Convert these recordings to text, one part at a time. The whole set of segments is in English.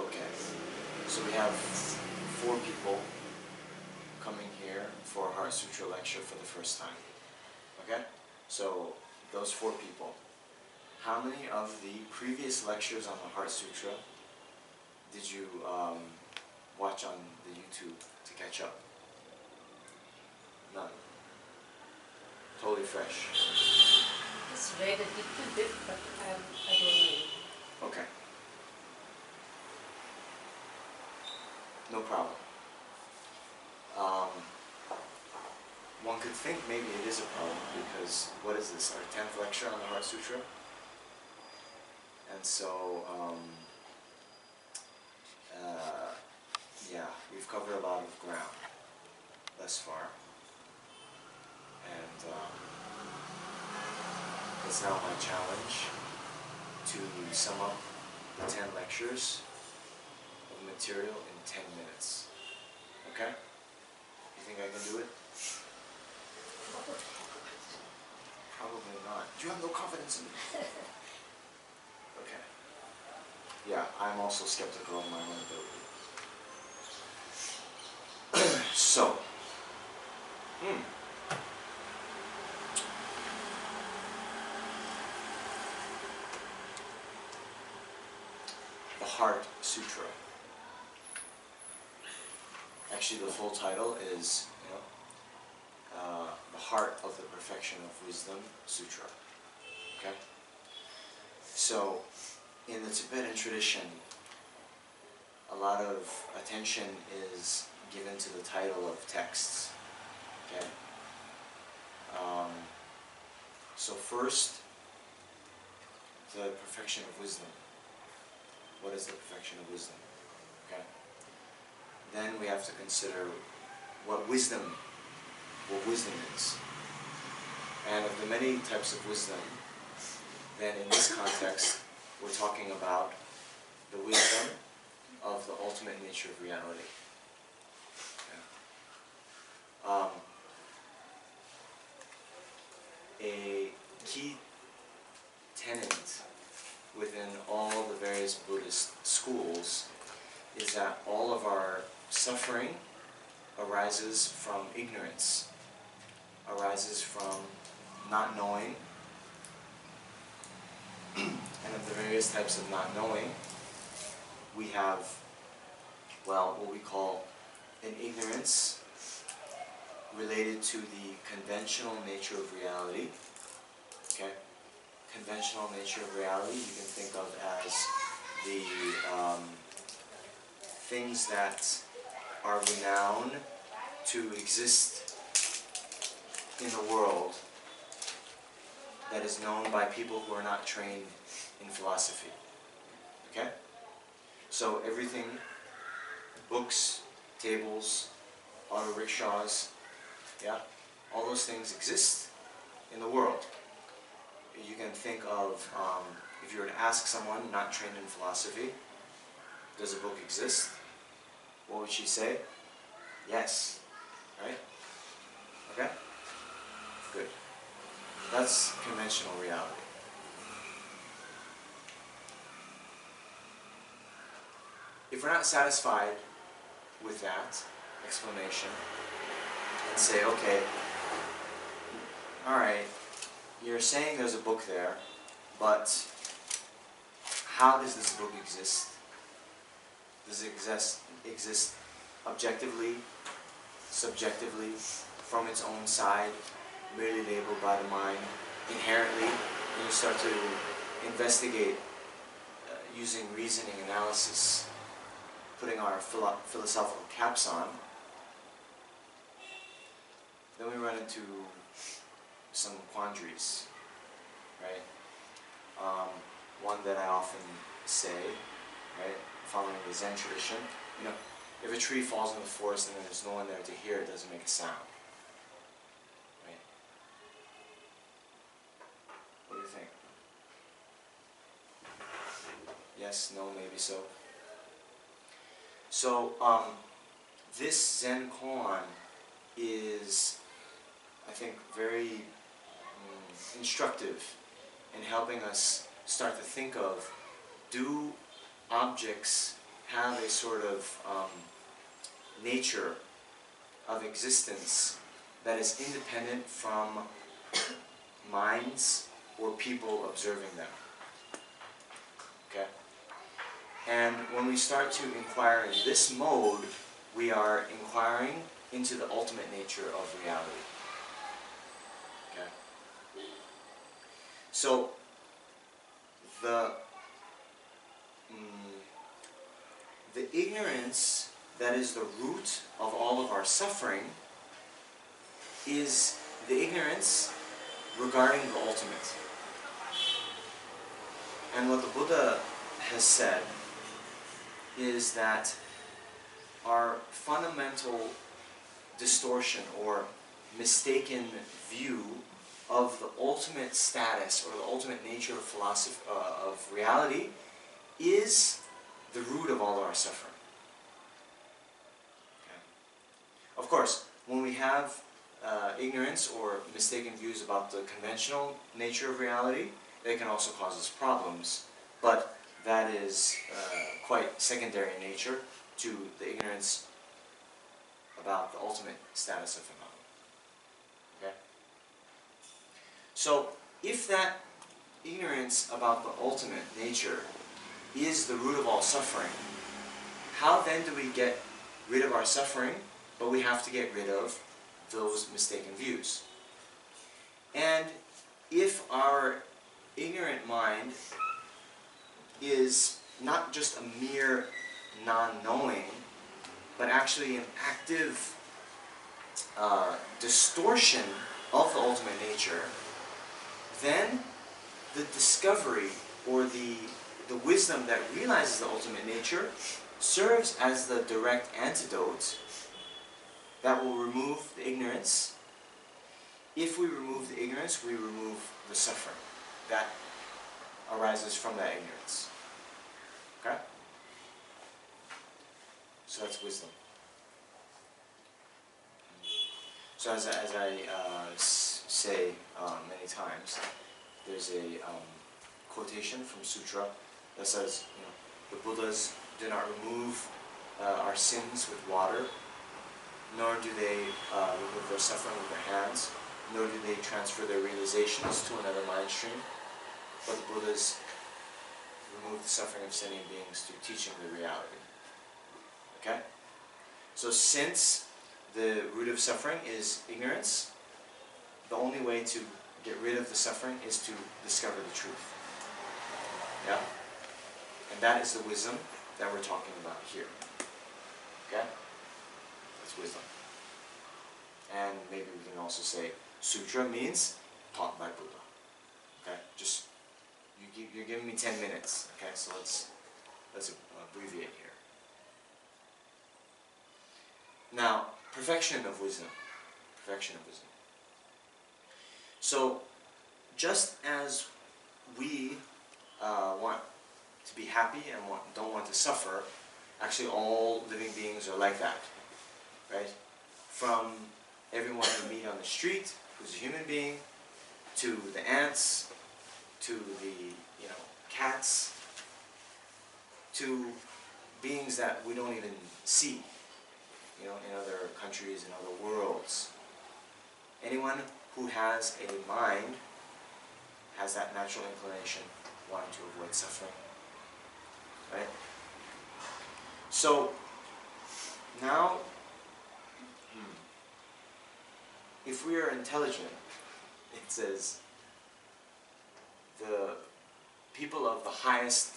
Okay. So we have 4 people coming here for a Heart Sutra lecture for the first time. Okay? So those 4 people. How many of the previous lectures on the Heart Sutra did you watch on the YouTube to catch up? None. Totally fresh. It's read a little bit, but I don't know. Okay. No problem. One could think maybe it is a problem because what is this, our 10th lecture on the Heart Sutra? And so, yeah, we've covered a lot of ground thus far. And it's now my challenge to sum up the 10 lectures of material in 10 minutes. Okay? You think I can do it? Probably not. You have no confidence in me. Okay. Yeah, I'm also skeptical of my own ability. So, the Heart Sutra. Actually, the full title is, the Heart of the Perfection of Wisdom Sutra. Okay? So, in the Tibetan tradition, a lot of attention is given to the title of texts. Okay? So first, the perfection of wisdom. What is the perfection of wisdom? Okay? Then we have to consider what wisdom is. And of the many types of wisdom, then in this context, we're talking about the wisdom of the ultimate nature of reality. Okay. A key tenet within all the various Buddhist schools is that all of our suffering arises from ignorance, arises from not knowing, and of the various types of not knowing, we have, well, what we call an ignorance related to the conventional nature of reality. Okay? Conventional nature of reality you can think of as the things that are renowned to exist in the world that is known by people who are not trained in philosophy. Okay? So everything, books, tables, auto rickshaws, yeah, all those things exist in the world. You can think of, if you were to ask someone not trained in philosophy, does a book exist? What would she say? Yes. Right? Okay? Good. That's conventional reality. If we're not satisfied with that explanation, and say, okay, alright, you're saying there's a book there, but how does this book exist? Does it exist objectively, subjectively, from its own side, merely labeled by the mind, inherently? And you start to investigate using reasoning analysis, putting our philosophical caps on. Then we run into some quandaries, right? One that I often say, right, following the Zen tradition, if a tree falls in the forest and there's no one there to hear, it doesn't make a sound, right? What do you think? Yes, no, maybe so. So, this Zen koan is, I think, very instructive in helping us start to think of, do objects have a sort of nature of existence that is independent from minds or people observing them. Okay? And when we start to inquire in this mode, we are inquiring into the ultimate nature of reality. Okay? So, the ignorance that is the root of all of our suffering is the ignorance regarding the ultimate. And what the Buddha has said is that our fundamental distortion or mistaken view of the ultimate status or the ultimate nature of philosophy, of reality, is the root of all of our suffering. Okay? Of course, when we have ignorance or mistaken views about the conventional nature of reality, they can also cause us problems, but that is quite secondary in nature to the ignorance about the ultimate status of phenomena. Okay? So, if that ignorance about the ultimate nature is the root of all suffering, how then do we get rid of our suffering? But we have to get rid of those mistaken views. And if our ignorant mind is not just a mere non-knowing, but actually an active distortion of the ultimate nature, then the discovery or the wisdom that realizes the ultimate nature serves as the direct antidote that will remove the ignorance. If we remove the ignorance, we remove the suffering that arises from that ignorance. Okay? So that's wisdom. So as I say many times, there's a quotation from Sutra that says, the Buddhas do not remove our sins with water, nor do they remove their suffering with their hands, nor do they transfer their realizations to another mind stream, but the Buddhas remove the suffering of sentient beings through teaching the reality. Okay? So since the root of suffering is ignorance, the only way to get rid of the suffering is to discover the truth. Yeah? And that is the wisdom that we're talking about here. Okay? That's wisdom. And maybe we can also say sutra means taught by Buddha. Okay? Just, you're giving me 10 minutes. Okay? So let's abbreviate here. Now, perfection of wisdom. Perfection of wisdom. So, just as we want to be happy and don't want to suffer, actually all living beings are like that, right? From everyone you meet on the street who's a human being, to the ants, to the cats, to beings that we don't even see, in other countries, in other worlds. Anyone who has a mind has that natural inclination, wanting to avoid suffering. Right? So, now, if we are intelligent, it says, the people of the highest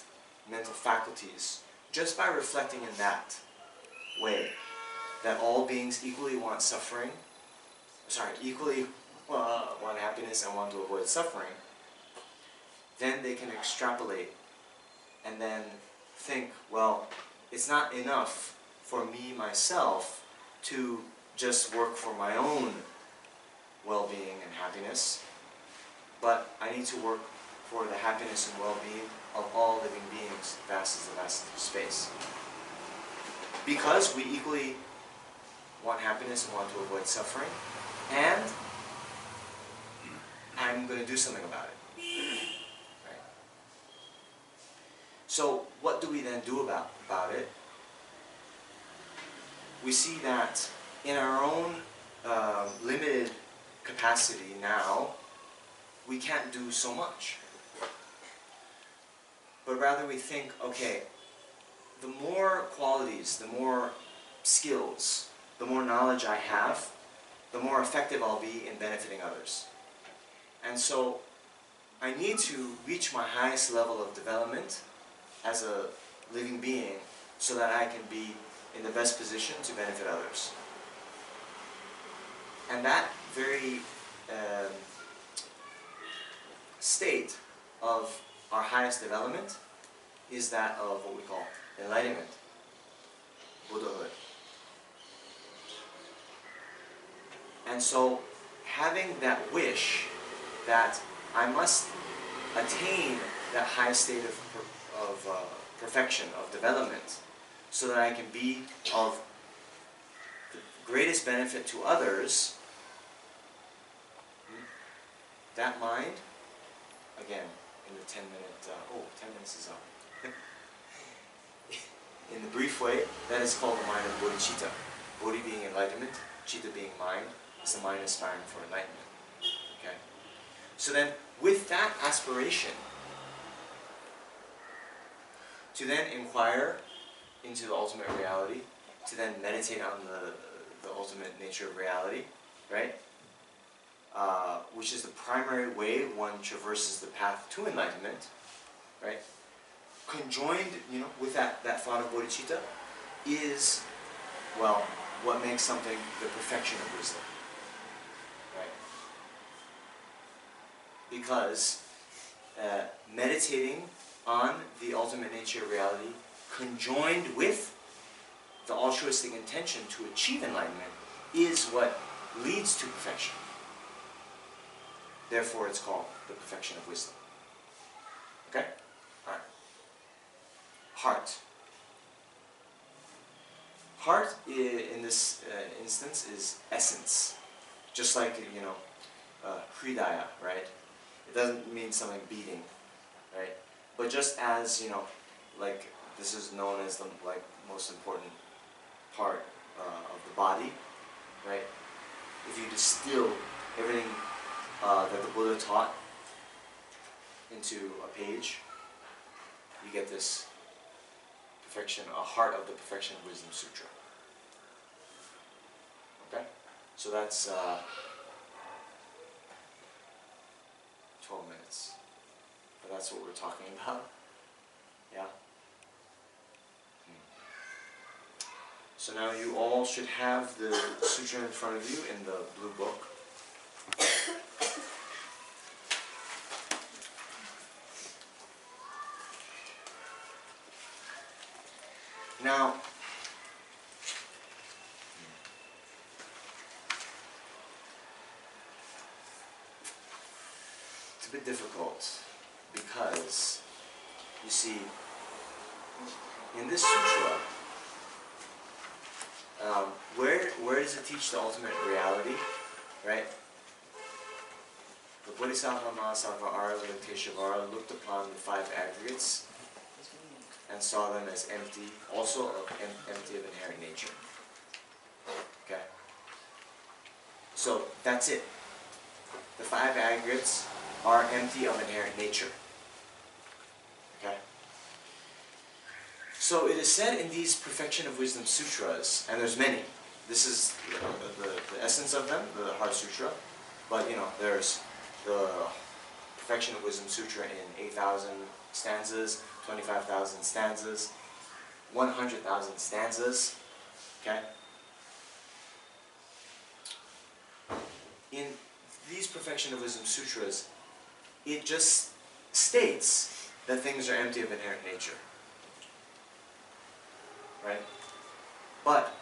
mental faculties, just by reflecting in that way, that all beings equally want equally want happiness and want to avoid suffering, then they can extrapolate and then think, well, it's not enough for me, myself, to just work for my own well-being and happiness, but I need to work for the happiness and well-being of all living beings, vast as the vastness of space. Because we equally want happiness and want to avoid suffering, and I'm going to do something about it. Right? So what do we then do about it? we see that in our own limited capacity now, we can't do so much. But rather we think, okay, the more qualities, the more skills, the more knowledge I have, the more effective I'll be in benefiting others. And so I need to reach my highest level of development as a living being so that I can be in the best position to benefit others. And that very state of our highest development is that of what we call enlightenment, Buddhahood. And so having that wish that I must attain that high state of perfection, of development, so that I can be of the greatest benefit to others, that mind, again, in the 10 minutes is up. In the brief way, that is called the mind of bodhicitta. Bodhi being enlightenment, citta being mind, is the mind aspiring for enlightenment. Okay? So then, with that aspiration, to then inquire into the ultimate reality, to then meditate on the ultimate nature of reality, right? Which is the primary way one traverses the path to enlightenment, right? Conjoined, with that thought of bodhicitta is, well, what makes something the perfection of wisdom, right? Because meditating on the ultimate nature of reality, conjoined with the altruistic intention to achieve enlightenment, is what leads to perfection. Therefore, it's called the perfection of wisdom. Okay? All right. Heart. Heart, in this instance, is essence. Just like, hridaya, right? It doesn't mean something beating, right? But just as, like this is known as the most important part of the body, right? If you distill everything that the Buddha taught into a page, you get this perfection, a heart of the Perfection of Wisdom Sutra. Okay? So that's 12 minutes. But that's what we're talking about. Yeah? So now you all should have the sutra in front of you in the blue book. Now, it's a bit difficult because, you see, in this sutra, where does it teach the ultimate reality, right? The Bodhisattva, Mahasattvara, Teshavara looked upon the five aggregates and saw them as empty, also empty of inherent nature. Okay? So, that's it. The five aggregates are empty of inherent nature. Okay? So it is said in these Perfection of Wisdom Sutras, and there's many. This is the essence of them, the Heart Sutra. But, there's the Perfection of Wisdom Sutra in 8,000 stanzas, 25,000 stanzas, 100,000 stanzas. Okay? In these Perfection of Wisdom Sutras, it just states that things are empty of inherent nature. Right? But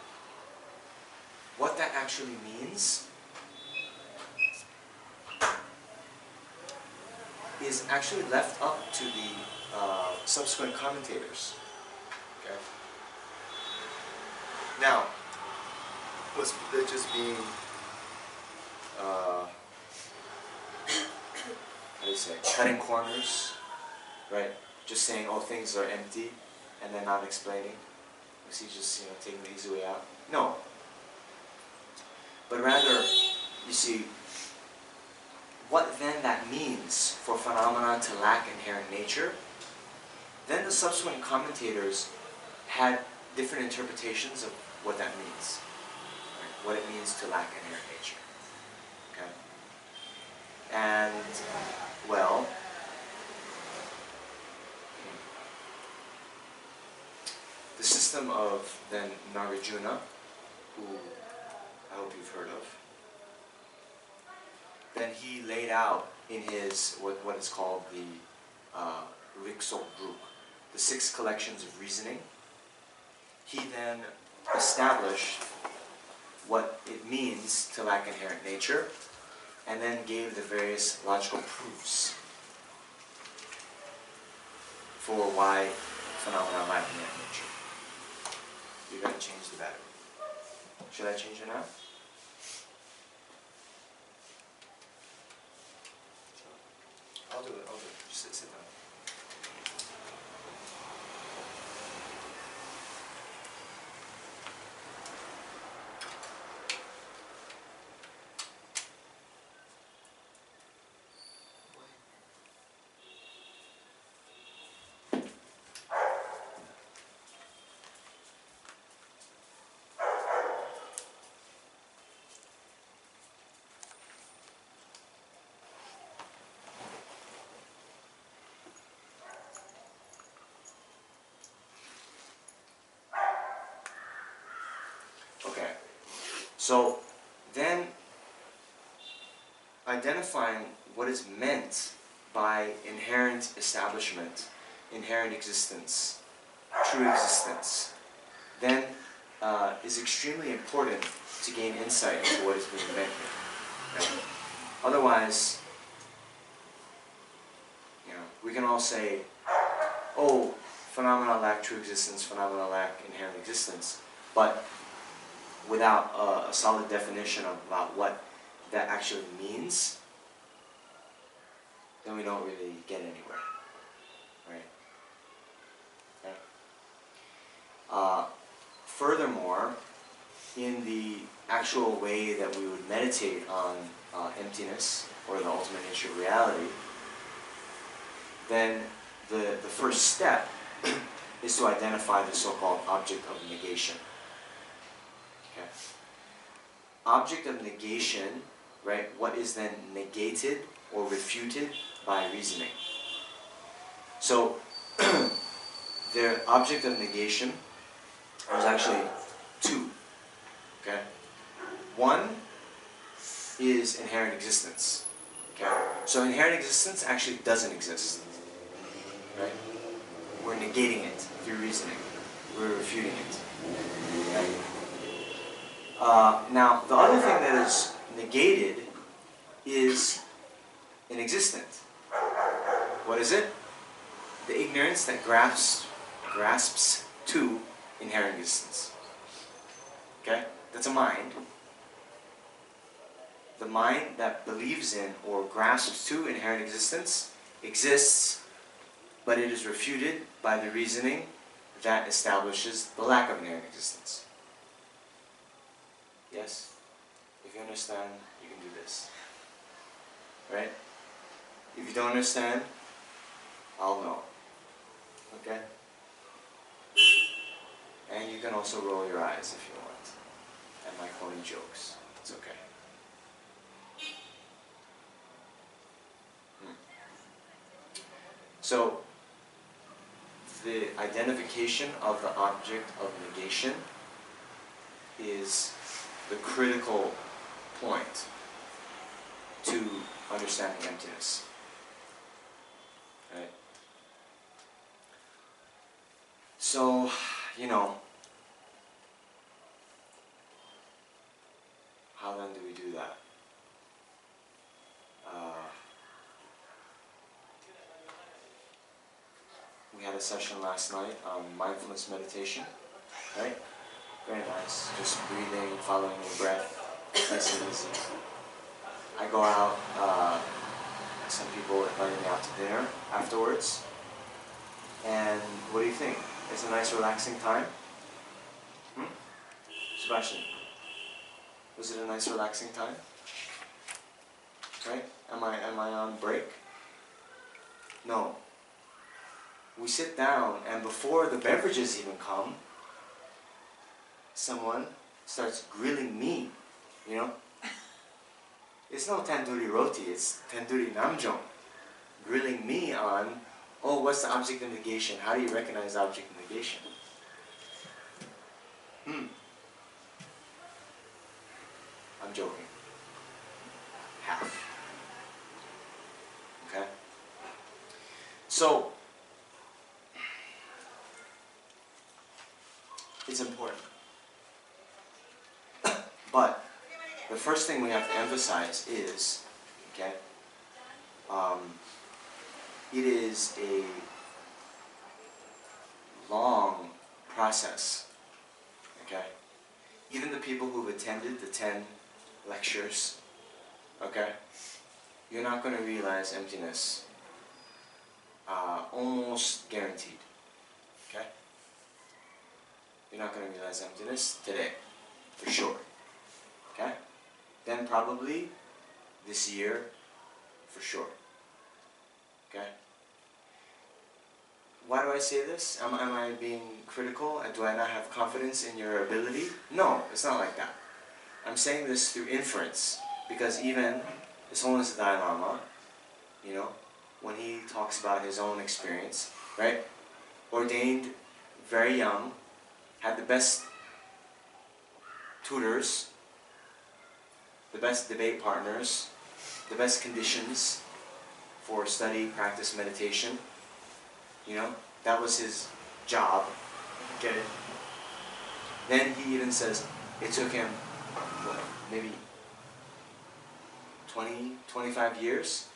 what that actually means is actually left up to the subsequent commentators. Okay? Now, was Buddha just being, how do you say, cutting corners? Right? Just saying, oh, things are empty, and then not explaining. Was he just, taking the easy way out? No. But rather, you see, what then that means for phenomena to lack inherent nature, then the subsequent commentators had different interpretations of what that means. Right? What it means to lack inherent nature. Okay? And, well, the system of then Nagarjuna, who I hope you've heard of, then he laid out in his, what is called the Riksok group, the 6 collections of reasoning. He then established what it means to lack inherent nature, and then gave the various logical proofs for why phenomena lack inherent nature. You're going to change the battery. Should I change it now? I'll do it. Just sit down. Okay, so then identifying what is meant by inherent establishment, inherent existence, true existence, then is extremely important to gain insight into what is being meant here. Right? Otherwise, we can all say, oh, phenomena lack true existence, phenomena lack inherent existence, but without a solid definition about what that actually means, then we don't really get anywhere, right? Okay. Furthermore, in the actual way that we would meditate on emptiness, or the ultimate nature of reality, then the first step is to identify the so-called object of negation. Okay. Object of negation, right? What is then negated or refuted by reasoning? So, the object of negation is actually 2. Okay. One is inherent existence. Okay. So inherent existence actually doesn't exist. Right? We're negating it through reasoning. We're refuting it. Okay. Now, the other thing that is negated is inexistent. What is it? The ignorance that grasps to inherent existence. Okay? That's a mind. The mind that believes in or grasps to inherent existence exists, but it is refuted by the reasoning that establishes the lack of inherent existence. Yes? If you understand, you can do this. Right? If you don't understand, I'll know. Okay? And you can also roll your eyes if you want at my corny jokes. It's okay. So, the identification of the object of negation is the critical point to understanding emptiness. Right? So, how then do we do that? We had a session last night on mindfulness meditation, right? Very nice. Just breathing, following your breath, nice and easy. I go out, some people invited me out to dinner afterwards. And what do you think? It's a nice relaxing time? Sebastian, was it a nice relaxing time? Right? Am I on break? No. We sit down, and before the beverages even come, someone starts grilling me, you know? It's no tandoori roti, it's Tenzin Namjong. Grilling me on, oh, what's the object of negation? How do you recognize the object of negation? I'm joking. Half. Okay? So, it's important. But the first thing we have to emphasize is, okay, it is a long process, okay? Even the people who've attended the 10 lectures, okay, you're not going to realize emptiness, almost guaranteed, okay? You're not going to realize emptiness today, for sure, okay? Then probably this year, for sure, okay? Why do I say this? Am I being critical? Do I not have confidence in your ability? No, it's not like that. I'm saying this through inference, because even His Holiness the Dalai Lama, you know, when he talks about his own experience, right? Ordained very young, had the best tutors, the best debate partners, the best conditions for study, practice, meditation. You know, that was his job. Get it? Then he even says it took him, what, maybe 20, 25 years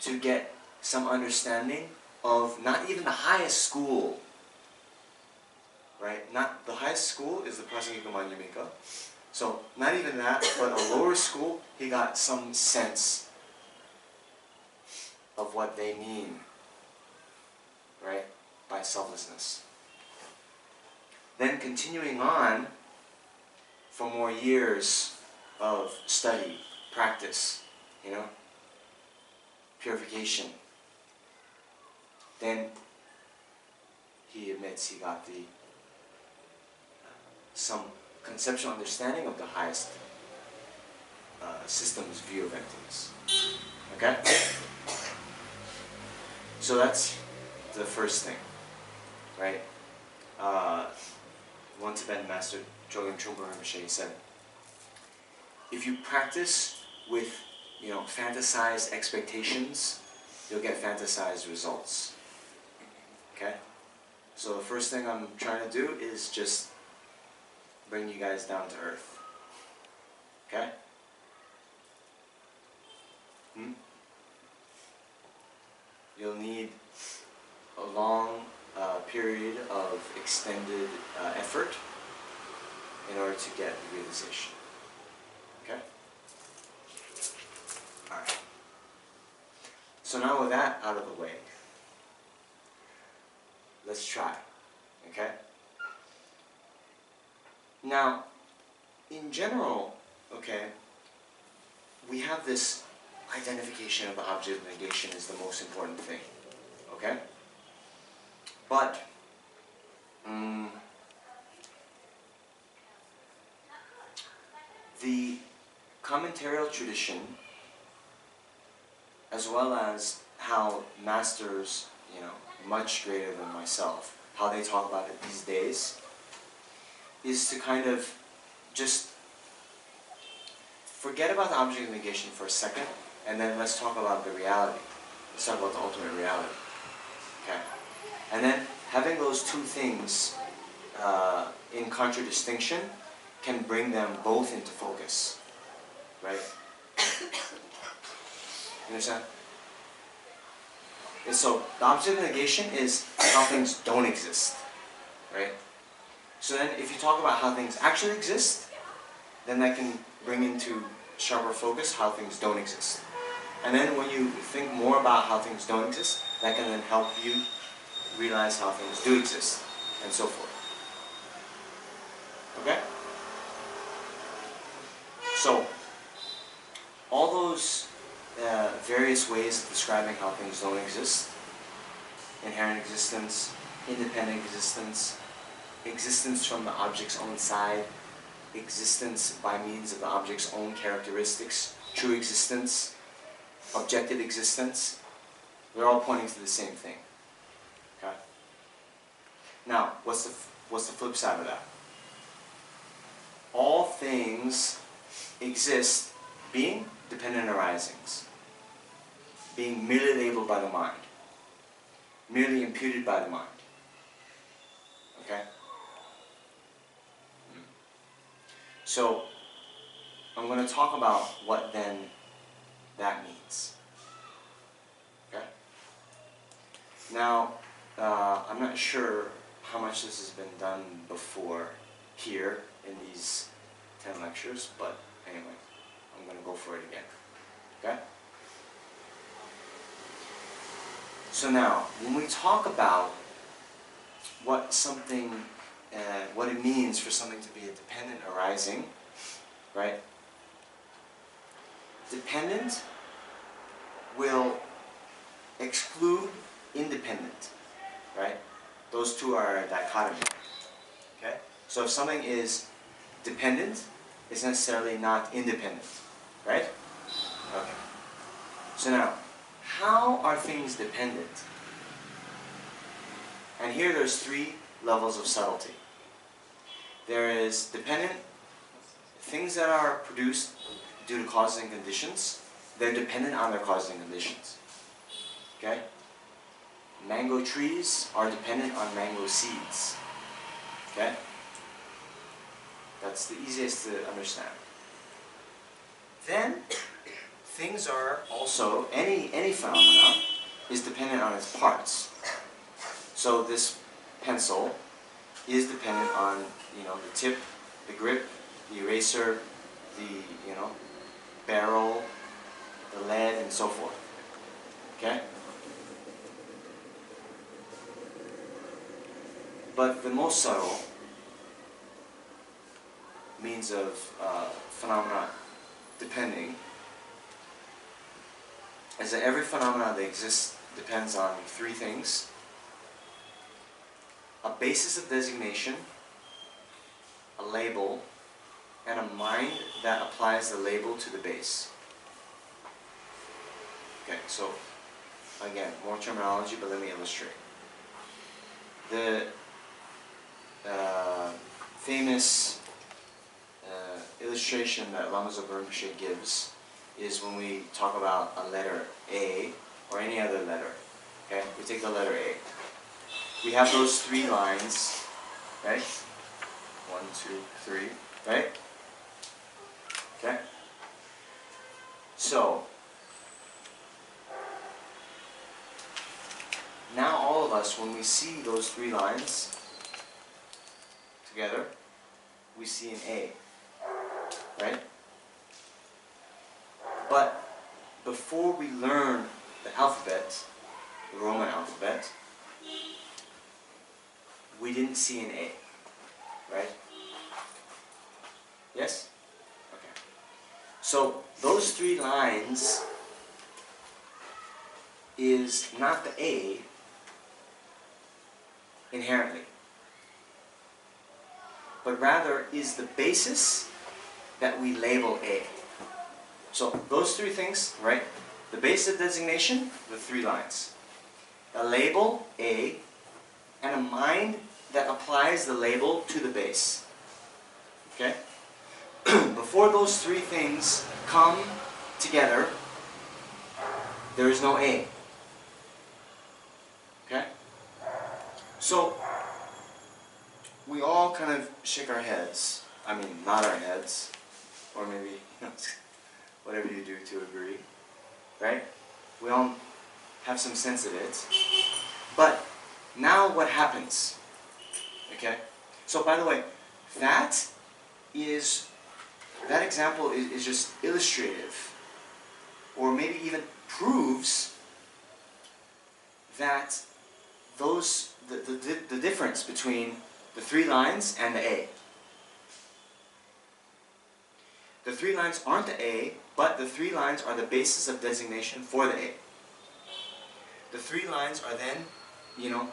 to get some understanding of not even the highest school. Right? Not the highest school is the Prasangika Manyamika. So not even that, but a lower school, he got some sense of what they mean, right, by selflessness. Then continuing on for more years of study, practice, you know, purification. Then he admits he got the some conceptual understanding of the highest system's view of emptiness. Okay? So that's the first thing, right? One Tibetan master, Choe Rinpoche, said, if you practice with, you know, fantasized expectations, you'll get fantasized results. Okay? So the first thing I'm trying to do is just bring you guys down to earth. Okay? You'll need a long period of extended effort in order to get the realization. Okay? Alright. So now with that out of the way, let's try. Okay? Now, in general, okay, we have this identification of the object of negation is the most important thing, okay? But, the commentarial tradition, as well as how masters, you know, much greater than myself, how they talk about it these days, is to kind of just forget about the object of negation for a second, and then let's talk about the reality. Let's talk about the ultimate reality. Okay? And then having those two things in contradistinction can bring them both into focus. Right? You understand? And so the object of negation is how things don't exist. Right? So then if you talk about how things actually exist, then that can bring into sharper focus how things don't exist. And then when you think more about how things don't exist, that can then help you realize how things do exist, and so forth. Okay? all those various ways of describing how things don't exist, inherent existence, independent existence, existence from the object's own side, existence by means of the object's own characteristics, true existence, objective existence, they're all pointing to the same thing. Okay? Now, what's the flip side of that? All things exist being dependent arisings, being merely labeled by the mind, merely imputed by the mind. Okay? So, I'm going to talk about what then that means. Okay? Now, I'm not sure how much this has been done before here in these 10 lectures, but anyway, I'm going to go for it again. Okay? So now, when we talk about what something, what it means for something to be a dependent arising, right? Dependent will exclude independent, right? Those two are a dichotomy. Okay? So if something is dependent, it's necessarily not independent, right? Okay. So now, how are things dependent? And here there's 3 levels of subtlety. There is dependent, things that are produced due to causes and conditions, they're dependent on their causes and conditions. Okay? Mango trees are dependent on mango seeds. Okay? That's the easiest to understand. Then, things are also, any phenomena is dependent on its parts. So this pencil is dependent on, the tip, the grip, the eraser, the, barrel, the lead, and so forth. Okay? But the most subtle means of phenomena depending is that every phenomena that exists depends on 3 things: a basis of designation, a label, and a mind that applies the label to the base. Okay, so again, more terminology, but let me illustrate. The famous illustration that Lama Zopa Rinpoche gives is when we talk about a letter A or any other letter. Okay, we take the letter A. We have those 3 lines, right? 1, 2, 3, right? Okay? So, now all of us, when we see those 3 lines together, we see an A, right? But before we learn the alphabet, the Roman alphabet, we didn't see an A, right? Yes? Okay. So those 3 lines is not the A inherently, but rather is the basis that we label A. So those 3 things, right? The basis of designation, the 3 lines. A label, A, and a mind that applies the label to the base. Okay? Before those 3 things come together, there is no A. Okay? So, we all kind of shake our heads. I mean, nod our heads. Or maybe, whatever you do to agree. Right? We all have some sense of it. But, now what happens? Okay? So, by the way, that example is just illustrative, or maybe even proves that the difference between the 3 lines and the A. The 3 lines aren't the A, But the 3 lines are the basis of designation for the A. The 3 lines are then,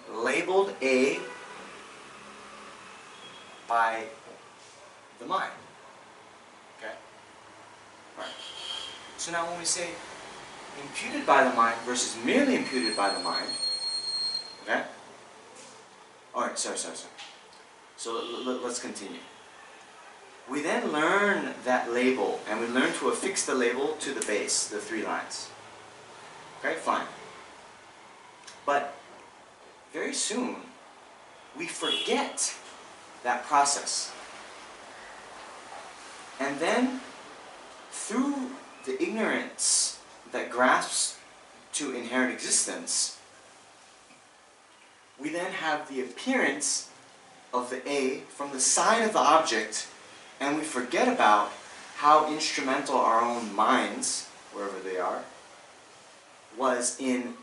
labeled A by the mind. Okay? Right. So now when we say imputed by the mind versus merely imputed by the mind, okay? Alright, sorry. So let's continue. We then learn that label, and we learn to affix the label to the base, the 3 lines. Okay, fine. But very soon, we forget that process. And then, through the ignorance that grasps to inherent existence, we then have the appearance of the A from the side of the object, and we forget about how instrumental our own minds, wherever they are, was in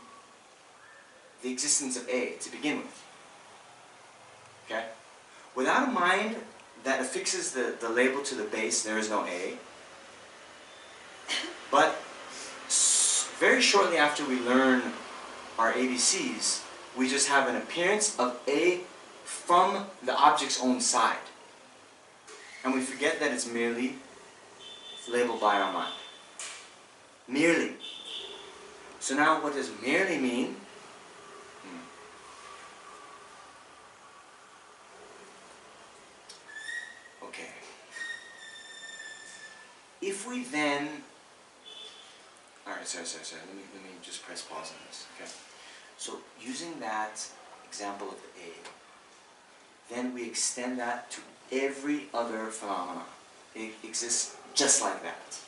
the existence of A to begin with. Okay? Without a mind that affixes the label to the base, there is no A. But very shortly after we learn our ABCs, we just have an appearance of A from the object's own side. And we forget that it's merely labeled by our mind. Merely. So now what does merely mean? Okay. If we then... Alright, sorry. Let me just press pause on this. Okay. So using that example of the A, then we extend that to every other phenomena. It exists just like that.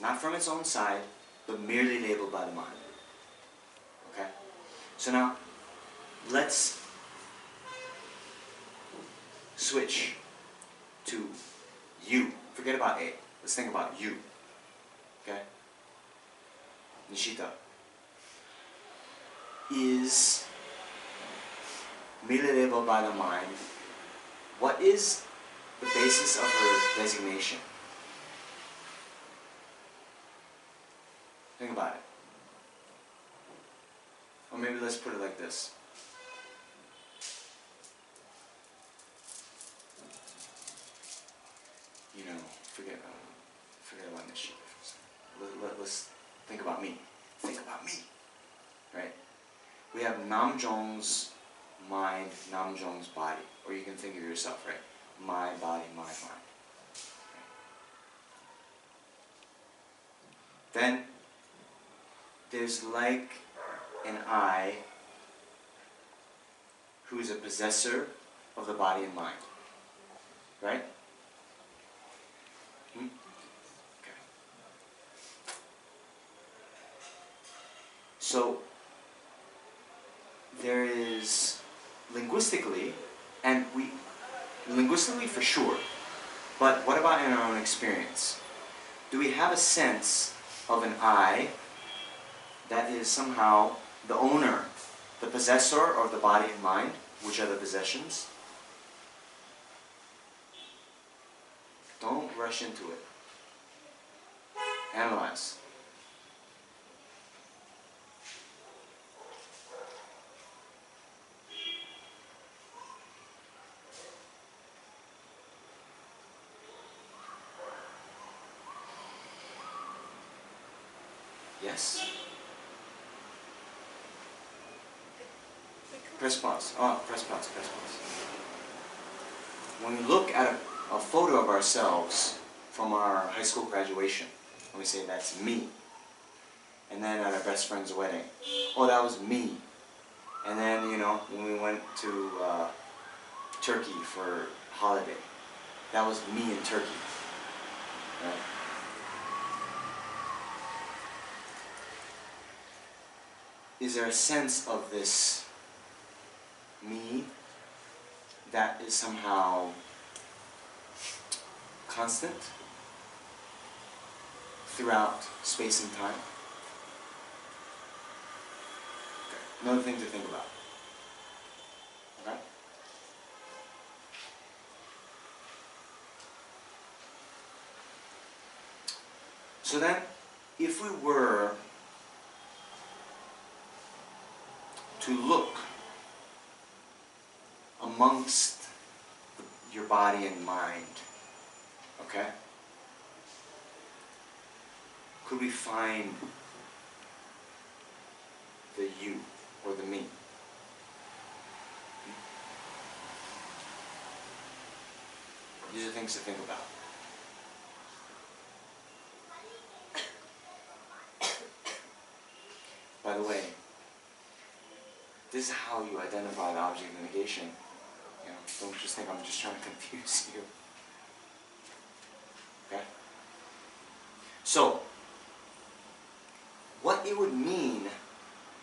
Not from its own side, but merely labeled by the mind. Okay? So now, let's switch to you. Forget about A. Let's think about you. Okay? Nishita is merely labeled by the mind. What is the basis of her designation? Think about it. Or maybe let's put it like this. Forget about Nishita for a second. Let's think about me. Think about me. Right? We have Namjong's mind, Namjong's body. Or you can think of yourself, right? My body, my mind. Okay. Then, there's like an I who is a possessor of the body and mind. Right? Okay. So, there is linguistically for sure, but what about in our own experience? Do we have a sense of an I that is somehow the owner, the possessor of the body and mind, which are the possessions? Don't rush into it. Analyze. Yes? Press pause. Oh, press pause. When we look at a photo of ourselves from our high school graduation, and we say, that's me. And then at our best friend's wedding, oh, that was me. And then, when we went to Turkey for holiday, that was me in Turkey. Right? Is there a sense of this me that is somehow constant throughout space and time? Okay. Another thing to think about. Okay? So then, if we were to look amongst your body and mind, okay? Could we find the you or the me? These are things to think about. By the way, this is how you identify the object of negation. You know, don't just think I'm just trying to confuse you. Okay? So, what it would mean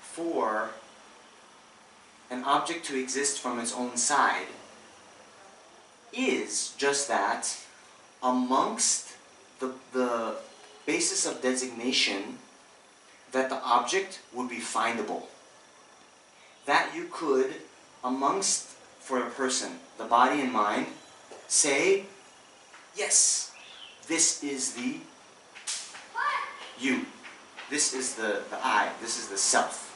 for an object to exist from its own side is just that amongst the basis of designation that the object would be findable. That you could, amongst, for a person, the body and mind, say, yes, this is the you. This is the I. This is the self.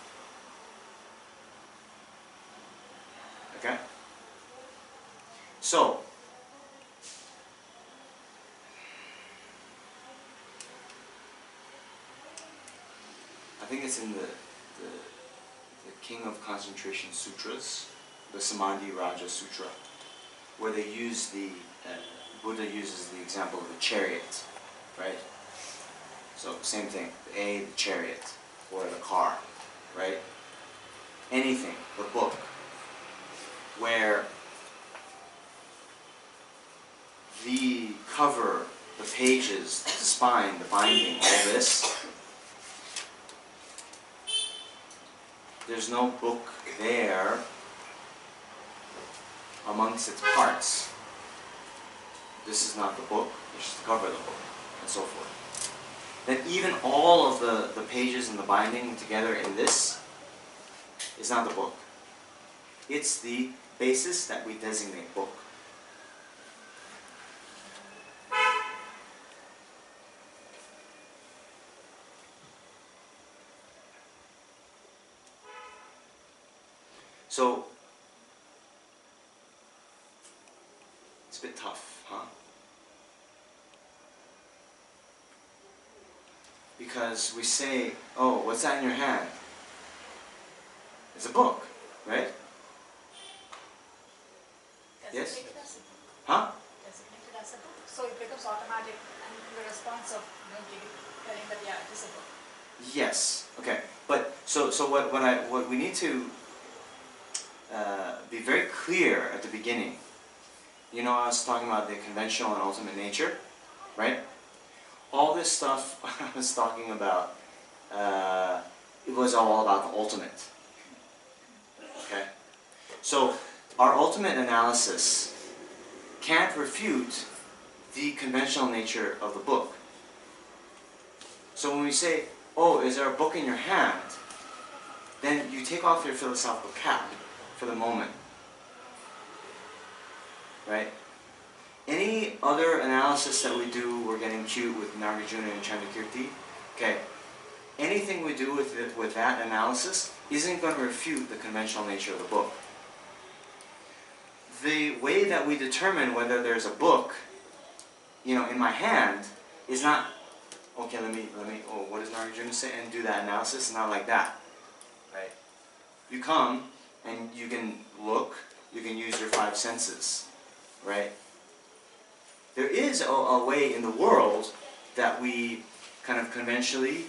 Okay? So, I think it's in the King of Concentration Sutras, the Samadhi Raja Sutra, where they use Buddha uses the example of a chariot, right? So, same thing, the chariot, or the car, right? Anything, the book, where the cover, the pages, the spine, the binding, all this, there's no book there amongst its parts. This is not the book, it's just the cover of the book, and so forth. Then even all of the pages and the binding together in this is not the book. It's the basis that we designate book. So, it's a bit tough, huh? Because we say, oh, what's that in your hand? It's a book, right? Yes? Designated as a book. Huh? Designated as a book. So it becomes automatic and the response of telling that, yeah, it is a book. Yes. Okay. But so what we need to be very clear at the beginning. You know, I was talking about the conventional and ultimate nature, right? All this stuff I was talking about, it was all about the ultimate. Okay? So, our ultimate analysis can't refute the conventional nature of the book. So when we say, oh, is there a book in your hand? Then you take off your philosophical cap for the moment. Right? Any other analysis that we do, we're getting cute with Nagarjuna and Chandrakirti. Okay. Anything we do with that analysis isn't going to refute the conventional nature of the book. The way that we determine whether there's a book, you know, in my hand is not, okay, let me, oh, what does Nagarjuna say? And do that analysis. It's not like that. Right? You come and you can look, you can use your five senses. Right? There is a way in the world that we kind of conventionally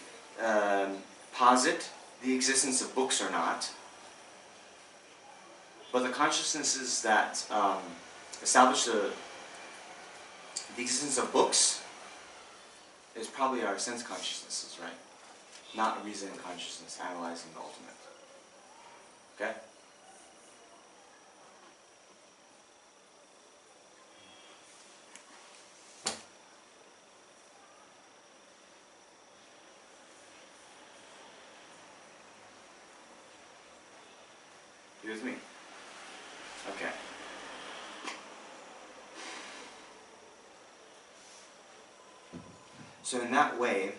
posit the existence of books or not. But the consciousnesses that establish the existence of books is probably our sense consciousnesses, right? Not reason consciousness analyzing the ultimate. Okay? You with me? Okay. So in that way,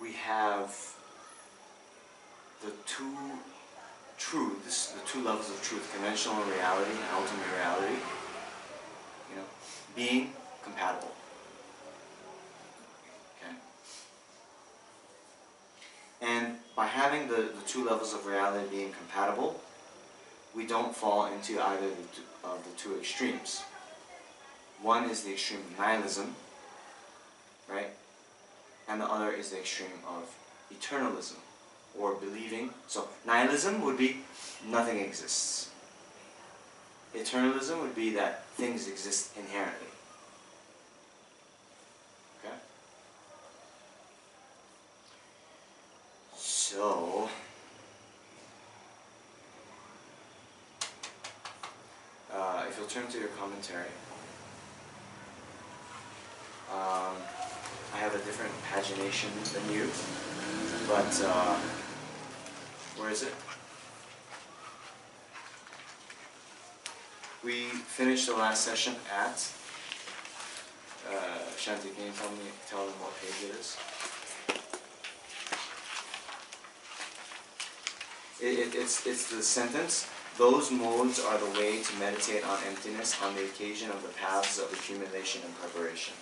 we have the two truths, the two levels of truth, conventional reality and ultimate reality, being compatible. Okay? And by having the two levels of reality being compatible, we don't fall into either of the two extremes. One is the extreme of nihilism, right? And the other is the extreme of eternalism, or believing. So nihilism would be nothing exists. Eternalism would be that things exist inherently. Okay? So, if you'll turn to your commentary, I have a different pagination than you, but where is it? We finished the last session at, Shanti, can you tell them what page it is? It's the sentence, those modes are the way to meditate on emptiness on the occasion of the paths of accumulation and preparation.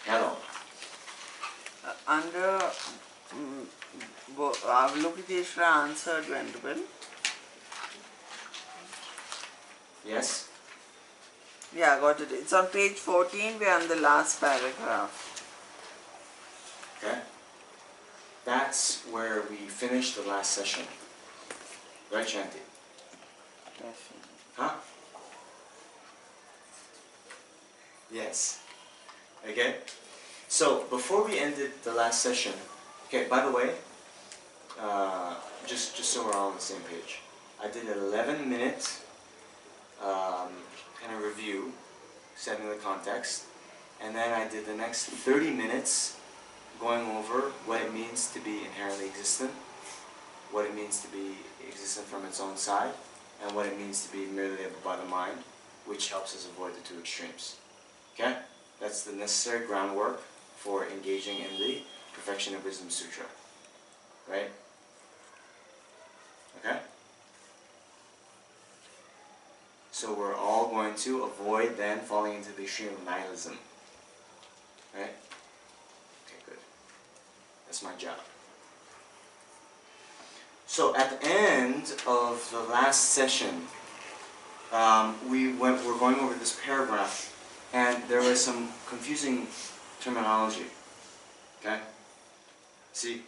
Hello. Under Avalokiteshvara answered Venerable. Yes? Yeah, I got it. It's on page 14, we're on the last paragraph. Okay? That's where we finished the last session. Right, Shanti? Yes. Huh? Yes. Okay? So, before we ended the last session, okay, by the way, just so we're all on the same page, I did an 11-minute kind of review, setting the context, and then I did the next 30 minutes going over what it means to be inherently existent, what it means to be existent from its own side, and what it means to be merely able by the mind, which helps us avoid the two extremes. Okay? That's the necessary groundwork for engaging in the Perfection of Wisdom Sutra. Right? Okay? So we're all going to avoid then falling into the extreme of nihilism. Right? Okay, good. That's my job. So at the end of the last session, we're going over this paragraph, and there was some confusing terminology. Okay? See,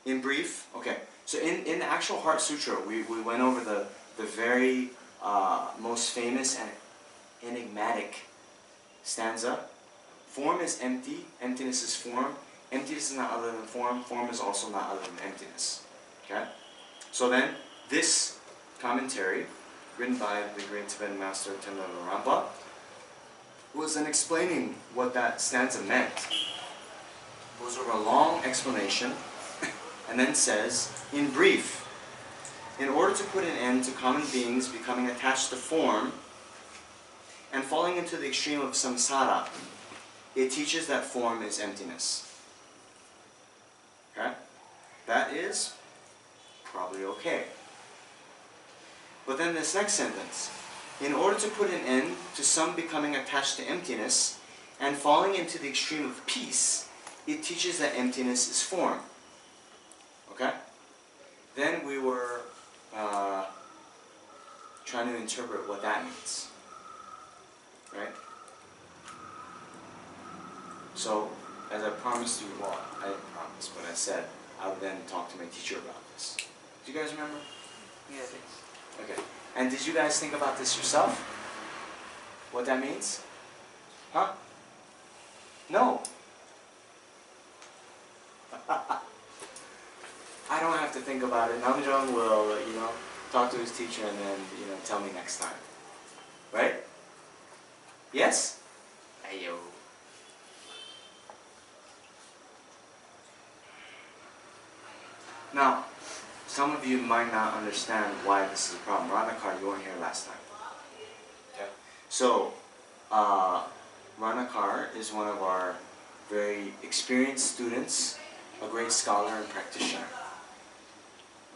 in brief, okay. So in the actual Heart Sutra, we went over the very most famous and enigmatic stanza. Form is empty, emptiness is form. Emptiness is not other than form, form is also not other than emptiness. Okay? So then, this commentary, written by the great Tibetan master Tenzin Namjong, was then explaining what that stanza meant. Goes over a long explanation, and then says, in brief, in order to put an end to common beings becoming attached to form and falling into the extreme of samsara, it teaches that form is emptiness. Okay? That is probably okay. But then this next sentence, in order to put an end to some becoming attached to emptiness and falling into the extreme of peace, it teaches that emptiness is form. Okay? Then we were trying to interpret what that means. Right? So, as I promised you, well, I didn't promise, but I said I would then talk to my teacher about this. Do you guys remember? Yes. Okay. And did you guys think about this yourself? What that means? Huh? No. I don't have to think about it. Namjong will, talk to his teacher and then, tell me next time. Right? Yes? Ayo. Now, some of you might not understand why this is a problem. Ranakar, you weren't here last time. Okay. So, Ranakar is one of our very experienced students, a great scholar and practitioner.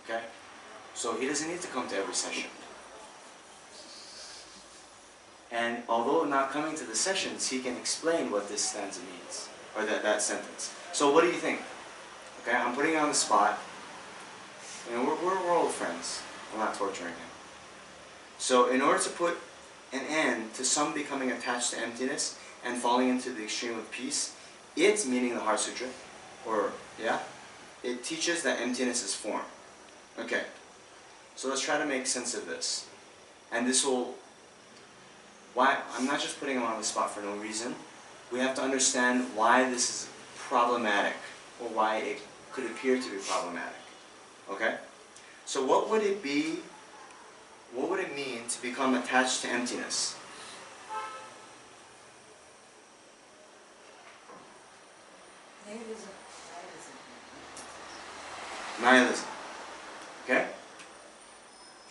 Okay? So he doesn't need to come to every session. And although not coming to the sessions, he can explain what this stanza means, or that sentence. So what do you think? Okay, I'm putting you on the spot. You know, we're old friends. I'm not torturing him. So in order to put an end to some becoming attached to emptiness and falling into the extreme of peace, it, meaning the Heart Sutra, or, yeah, it teaches that emptiness is form. Okay, so let's try to make sense of this. And this will, why, I'm not just putting him on the spot for no reason. We have to understand why this is problematic, or why it could appear to be problematic. Okay? So what would it be, what would it mean to become attached to emptiness? Nihilism. Okay?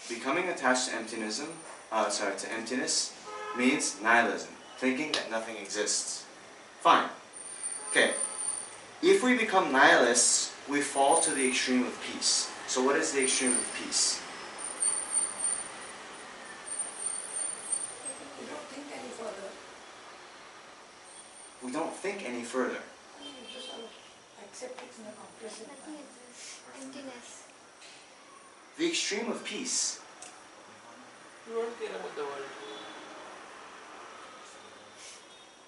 Becoming attached to to emptiness means nihilism, thinking that nothing exists. Fine. Okay. If we become nihilists, we fall to the extreme of peace. So what is the extreme of peace? We don't think any further. We don't think any further. You just accept it in a complacent Nothing manner. exists. Emptiness. The extreme of peace. You don't care about the world.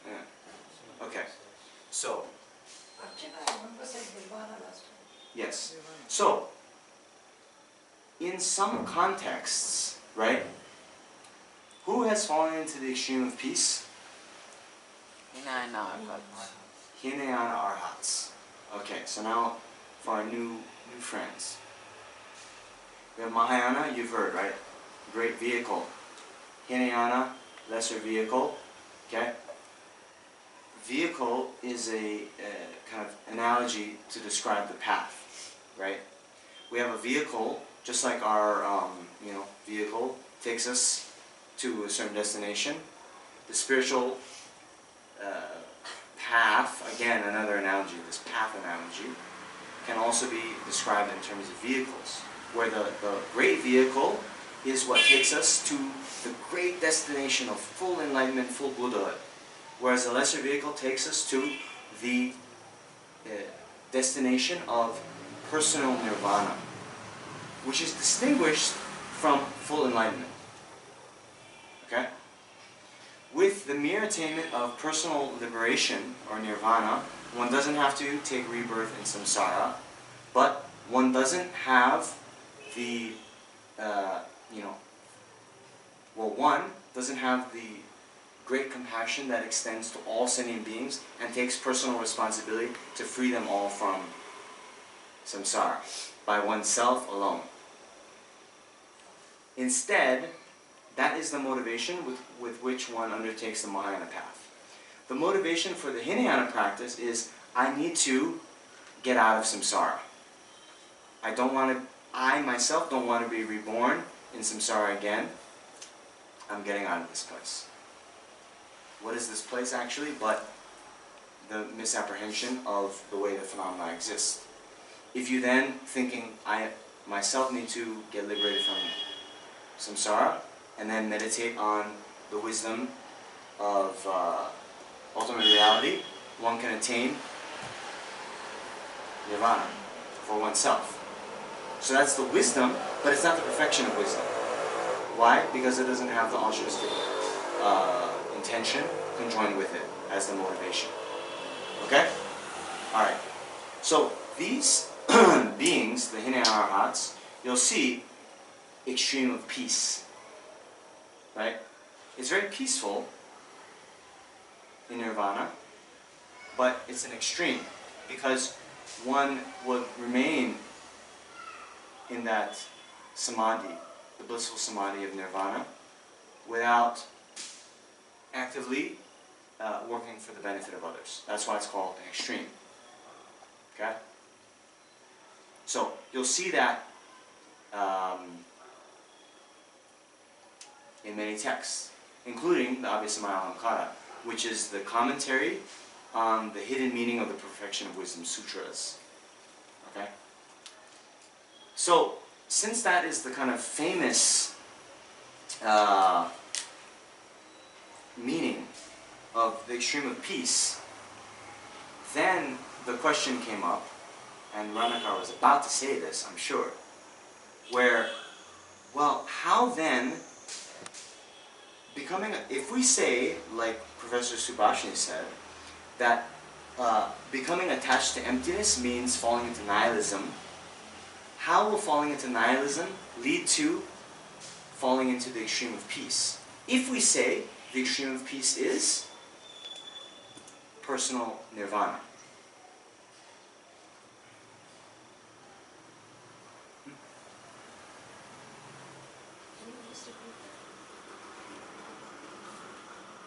Yeah. Okay. So, Archana, I remember said Nirvana last time. yes. So, in some contexts, right, who has fallen into the extreme of peace? Hinayana. Hinayana Arhats. Okay, so now for our new friends. We have Mahayana, you've heard, right? Great vehicle. Hinayana, lesser vehicle. Okay? Vehicle is a kind of analogy to describe the path, right? We have a vehicle, just like our vehicle takes us to a certain destination. The spiritual path, again, another analogy, this path analogy, can also be described in terms of vehicles, where the great vehicle is what takes us to the great destination of full enlightenment, full Buddhahood, whereas the lesser vehicle takes us to the destination of personal nirvana, which is distinguished from full enlightenment. Okay? With the mere attainment of personal liberation, or nirvana, one doesn't have to take rebirth in samsara, but one doesn't have the, one doesn't have the great compassion that extends to all sentient beings and takes personal responsibility to free them all from samsara by oneself alone. Instead, that is the motivation with which one undertakes the Mahayana path. The motivation for the Hinayana practice is, I need to get out of samsara. I myself don't want to be reborn in samsara again. I'm getting out of this place. What is this place actually but the misapprehension of the way the phenomena exist? If you then thinking, I myself need to get liberated from samsara, and then meditate on the wisdom of ultimate reality, one can attain nirvana for oneself. So that's the wisdom, but it's not the perfection of wisdom. Why? Because it doesn't have the altruistic intention conjoined with it as the motivation. Okay? Alright. So these beings, the Hinayana Arhats, you'll see extreme of peace. Right? It's very peaceful in nirvana, but it's an extreme because one would remain in that samadhi, the blissful samadhi of nirvana, without actively working for the benefit of others. That's why it's called an extreme. Okay? So you'll see that in many texts, including the Abhisamaya Alamkara, which is the commentary on the hidden meaning of the Perfection of Wisdom Sutras. Okay? So, since that is the kind of famous meaning of the extreme of peace, then the question came up, and Ranakar was about to say this, I'm sure, where, well, how then, if we say, like Professor Subhashini said, that becoming attached to emptiness means falling into nihilism, how will falling into nihilism lead to falling into the extreme of peace? If we say the extreme of peace is personal nirvana.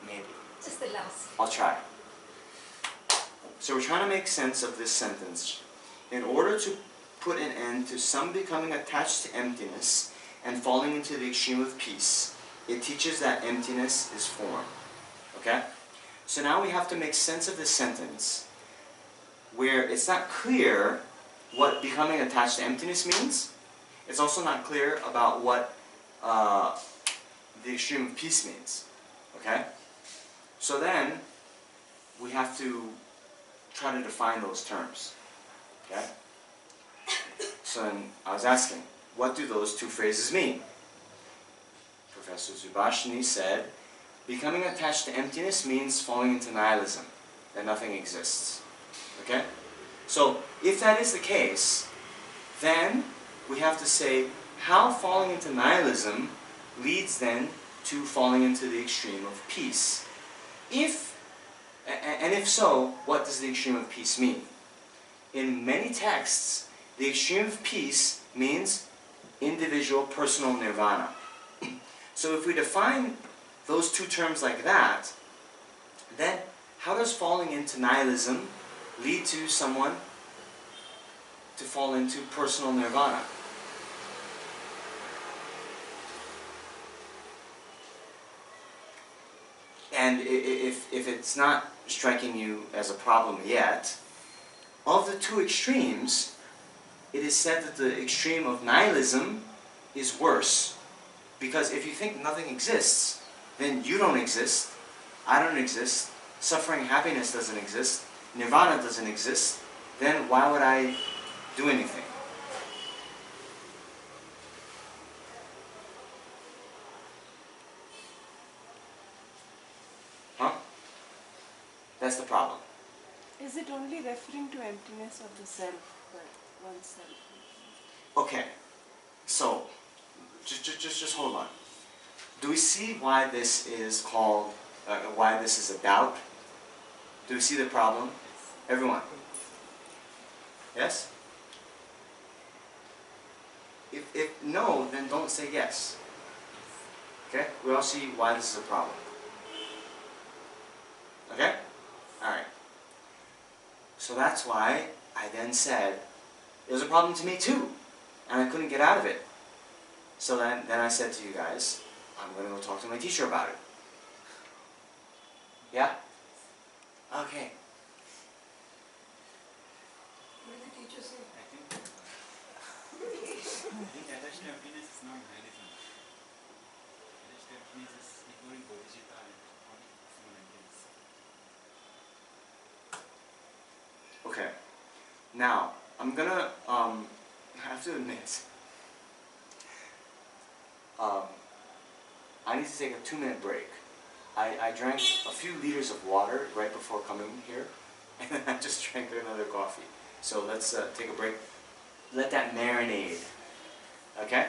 Maybe. Just the last. I'll try. So we're trying to make sense of this sentence. In order to put an end to some becoming attached to emptiness and falling into the extreme of peace, it teaches that emptiness is form. Okay? So now we have to make sense of this sentence where it's not clear what becoming attached to emptiness means. It's also not clear about what the extreme of peace means. Okay? So then we have to try to define those terms. Okay? So then I was asking, what do those two phrases mean? Professor Subhashini said, becoming attached to emptiness means falling into nihilism, that nothing exists. Okay? So if that is the case, then we have to say how falling into nihilism leads then to falling into the extreme of peace. If so, what does the extreme of peace mean? In many texts, the extreme of peace means individual personal nirvana. So if we define those two terms like that, then how does falling into nihilism lead to someone to fall into personal nirvana? And if it's not striking you as a problem yet, of the two extremes, it is said that the extreme of nihilism is worse. Because if you think nothing exists, then you don't exist, I don't exist, suffering, happiness doesn't exist, nirvana doesn't exist, then why would I do anything? Huh? That's the problem. Is it only referring to emptiness of the self, oneself? Okay, so just hold on. Do we see why this is called, why this is a doubt? Do we see the problem? Everyone? Yes? If no, then don't say yes. Okay? We all see why this is a problem. Okay? Alright. So that's why I then said, it was a problem to me too. And I couldn't get out of it. So then I said to you guys, I'm going to go talk to my teacher about it. Yeah? Okay. What did the teacher say? I think attached to emptiness is not nihilism. Attached to emptiness is ignoring bodhicitta and not maximum emptiness. Okay. Now, I'm gonna, I have to admit, I need to take a 2-minute break. I drank a few liters of water right before coming here, and then I just drank another coffee. So let's take a break. Let that marinate. Okay?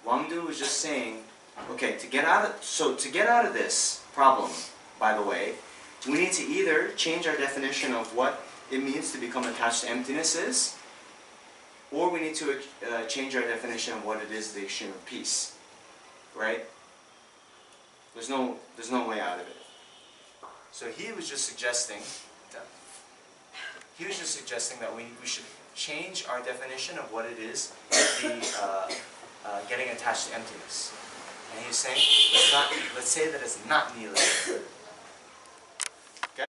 Wangdu was just saying, okay, to get out of this problem, by the way, we need to either change our definition of what it means to become attached to emptiness is, or we need to change our definition of what it is, the extreme of peace. Right? There's no way out of it. So he was just suggesting that we should change our definition of what it is to be getting attached to emptiness. And he's saying, let's say that it's not nihilism.